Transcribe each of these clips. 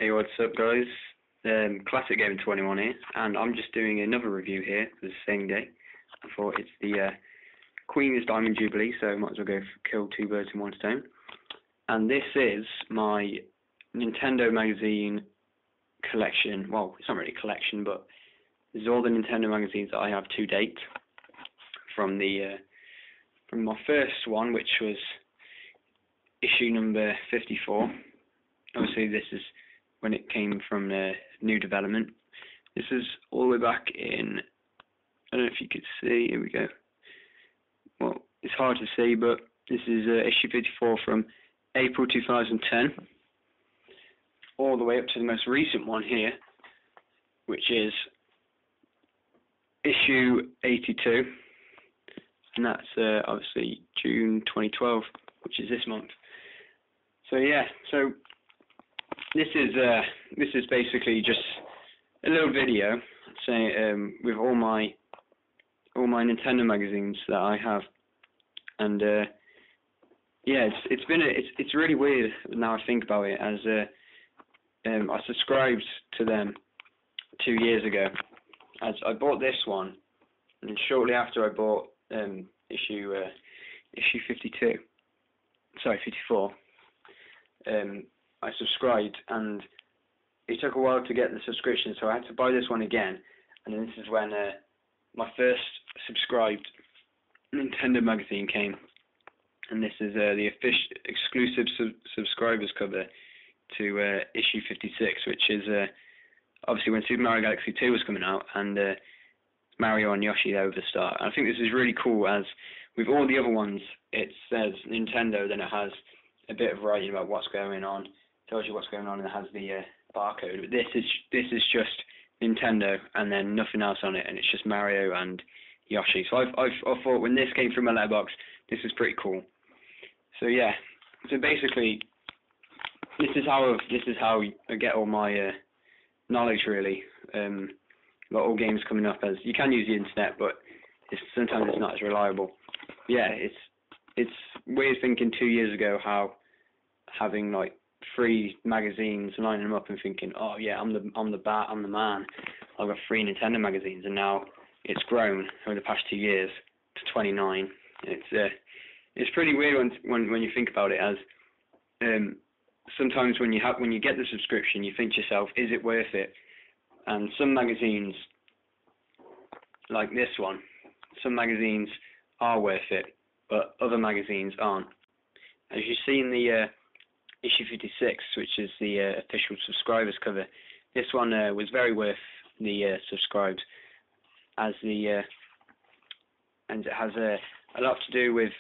Hey, what's up, guys? Classic Game 21 here, and I'm just doing another review here for the same day. I thought it's the Queen's Diamond Jubilee, so might as well go kill two birds in one stone. And this is my Nintendo magazine collection. Well, it's not really a collection, but this is all the Nintendo magazines that I have to date from from my first one, which was issue number 54. Obviously, this is when it came from new development. This is all the way back in, I don't know if you could see, here we go. Well, it's hard to see, but this is issue 54 from April 2010, all the way up to the most recent one here, which is issue 82, and that's obviously June 2012, which is this month. So yeah, so this is basically just a little video saying with all my Nintendo magazines that I have, and yeah, it's really weird now I think about it, as I subscribed to them 2 years ago, as I bought this one, and shortly after I bought issue 52, sorry 54. I subscribed, and it took a while to get the subscription, so I had to buy this one again. And then this is when my first subscribed Nintendo magazine came, and this is the exclusive subscribers cover to issue 56, which is obviously when Super Mario Galaxy 2 was coming out, and Mario and Yoshi there with the start. And I think this is really cool, as with all the other ones it says Nintendo, then it has a bit of writing about what's going on, tells you what's going on, and it has the barcode. But this is just Nintendo, and then nothing else on it, and it's just Mario and Yoshi. So I thought when this came through my letterbox, this is pretty cool. So yeah, so basically this is how I get all my knowledge, really. About all games coming up, as you can use the internet, but sometimes it's not as reliable. Yeah, it's weird thinking 2 years ago how having like 3 magazines, lining them up and thinking, oh yeah, I'm the man. I've got 3 Nintendo magazines, and now it's grown over the past 2 years to 29. It's pretty weird when you think about it, as sometimes when you get the subscription, you think to yourself, is it worth it? And some magazines, like this one, some magazines are worth it, but other magazines aren't. As you see in the issue 56, which is the official subscribers cover, this one was very worth the subscribed, as and it has a lot to do with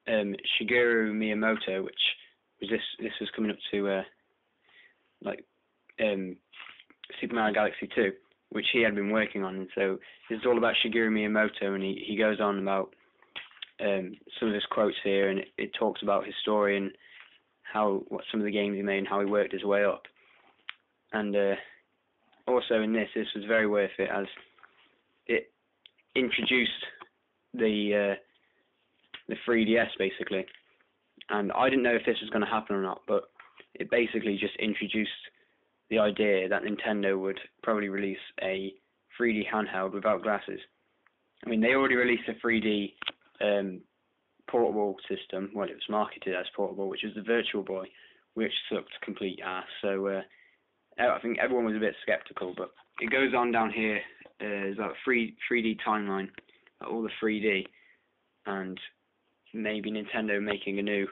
Shigeru Miyamoto, which was this was coming up to Super Mario Galaxy 2, which he had been working on. And so this is all about Shigeru Miyamoto, and he goes on about some of his quotes here, and it talks about his story and what some of the games he made and how he worked his way up. And also in this was very worth it, as it introduced the 3DS basically. And I didn't know if this was going to happen or not, but it basically just introduced the idea that Nintendo would probably release a 3D handheld without glasses. I mean, they already released a 3D portable system. Well, it was marketed as portable, which was the Virtual Boy, which sucked complete ass. So I think everyone was a bit skeptical, but it goes on down here. There's like a 3D timeline, all the 3D, and maybe Nintendo making a new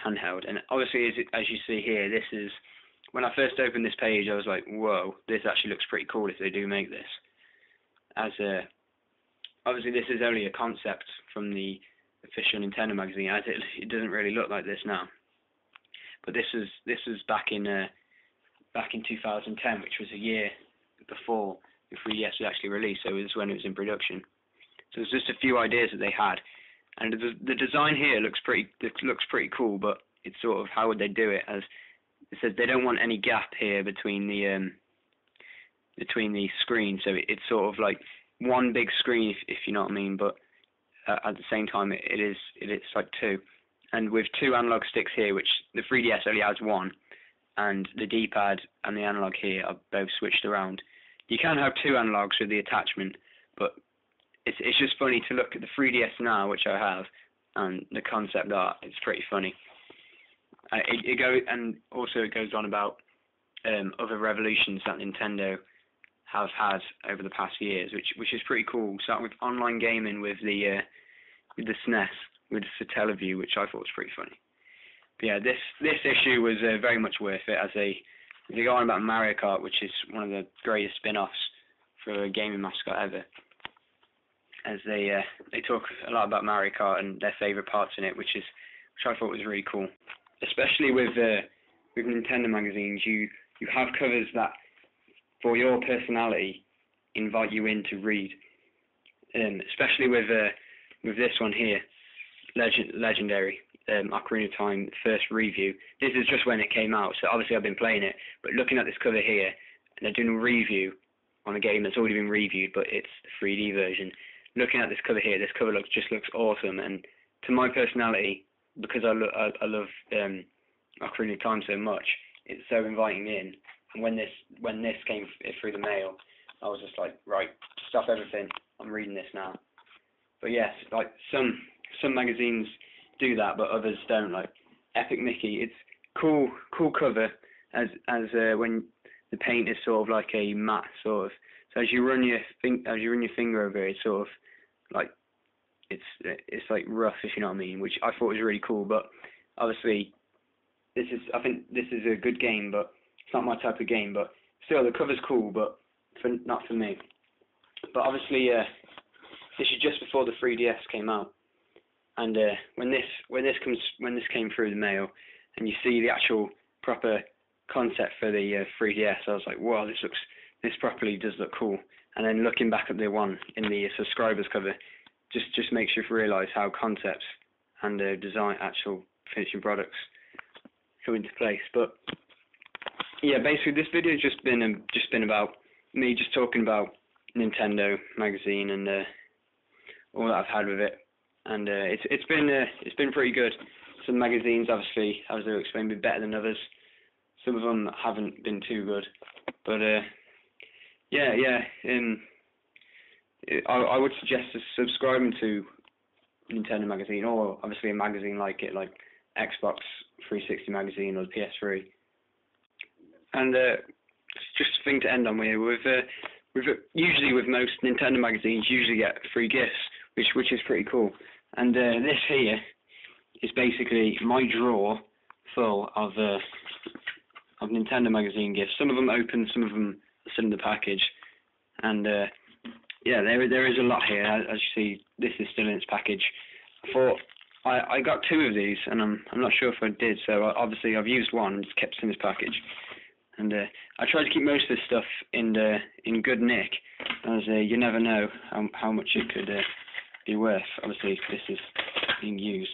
handheld. And obviously, as you see here, this is, when I first opened this page, I was like, whoa, this actually looks pretty cool if they do make this. As obviously this is only a concept from the official Nintendo magazine, as it doesn't really look like this now. But this was back in 2010, which was a year before the 3DS was actually released. So it was when it was in production. So there's just a few ideas that they had, and the design here looks pretty cool. But it's sort of, how would they do it? As it says, they don't want any gap here between the screens, so it's sort of like one big screen, if you know what I mean. But at the same time, it's like 2, and with 2 analog sticks here, which the 3DS only has 1, and the D-pad and the analog here are both switched around. You can have two analogs with the attachment, but it's just funny to look at the 3DS now, which I have, and the concept art. It's pretty funny. It goes on about other revolutions that Nintendo have had over the past years, which is pretty cool. Starting with online gaming with the SNES, with the Satellaview, which I thought was pretty funny. But yeah, this issue was very much worth it. As they go on about Mario Kart, which is one of the greatest spin-offs for a gaming mascot ever. As they talk a lot about Mario Kart and their favorite parts in it, which I thought was really cool. Especially with Nintendo magazines, you have covers that, for your personality, invite you in to read. Especially with this one here, Legendary, Ocarina of Time first review. This is just when it came out, so obviously I've been playing it. But looking at this cover here, and they're doing a review on a game that's already been reviewed, but it's the 3D version. Looking at this cover here, this cover just looks awesome, and to my personality, because I love Ocarina of Time so much, it's so inviting in. And when this came through the mail, I was just like, right, stop everything, I'm reading this now. But yes, like some magazines do that, but others don't. Like Epic Mickey, it's cool cover as when the paint is sort of like a matte sort of. So as you run your finger over it, it's sort of like it's like rough, if you know what I mean, which I thought was really cool. But obviously, I think this is a good game, but it's not my type of game. But still, the cover's cool, but not for me. But obviously, this is just before the 3DS came out, and when this came through the mail, and you see the actual proper concept for the 3DS, I was like, wow, this properly does look cool. And then looking back at the one in the subscribers cover, just makes you realise how concepts and design, actual finishing products come into place. But yeah, basically this video has just been about me just talking about Nintendo magazine and all that I've had with it, and it's been pretty good. Some magazines, obviously, as I explained, been better than others. Some of them haven't been too good, but I would suggest subscribing to Nintendo magazine, or obviously a magazine like it, like Xbox 360 magazine or the PS3. And just a thing to end on with usually with most Nintendo magazines, you usually get free gifts, which is pretty cool. And this here is basically my drawer full of Nintendo magazine gifts. Some of them open, some of them are still in the package. And yeah, there is a lot here. As you see, this is still in its package. I thought I got two of these, and I'm not sure if I did. So obviously I've used one and just kept it in this package. And I tried to keep most of this stuff in good nick, as you never know how much it could be worth. Obviously, this is being used.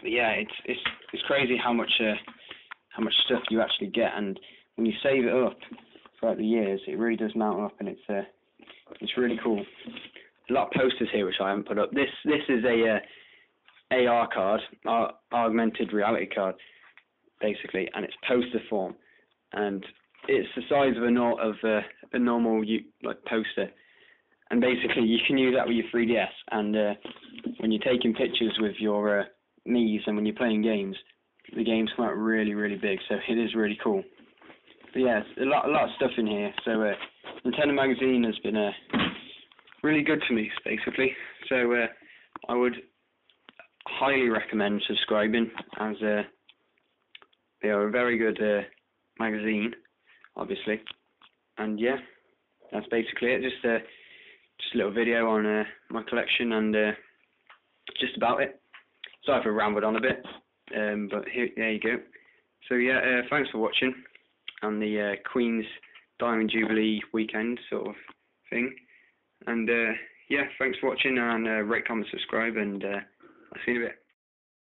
But yeah, it's crazy how much stuff you actually get, and when you save it up throughout the years, it really does mount up, and it's really cool. A lot of posters here which I haven't put up. This is a AR card, augmented reality card, basically, and it's poster form, and it's the size of a normal like poster, and basically you can use that with your 3DS, and when you're taking pictures with your Mii's and when you're playing games, the games come out really, really big, so it is really cool. But yeah, it's a lot of stuff in here. So Nintendo magazine has been really good for me, basically. So I would highly recommend subscribing, as they are a very good magazine, obviously. And yeah, that's basically it. Just a little video on my collection, and just about it. Sorry if I rambled on a bit, but there you go. So yeah, thanks for watching on the Queen's Diamond Jubilee weekend sort of thing. And yeah, thanks for watching, and rate, comment, subscribe, and I'll see you in a bit.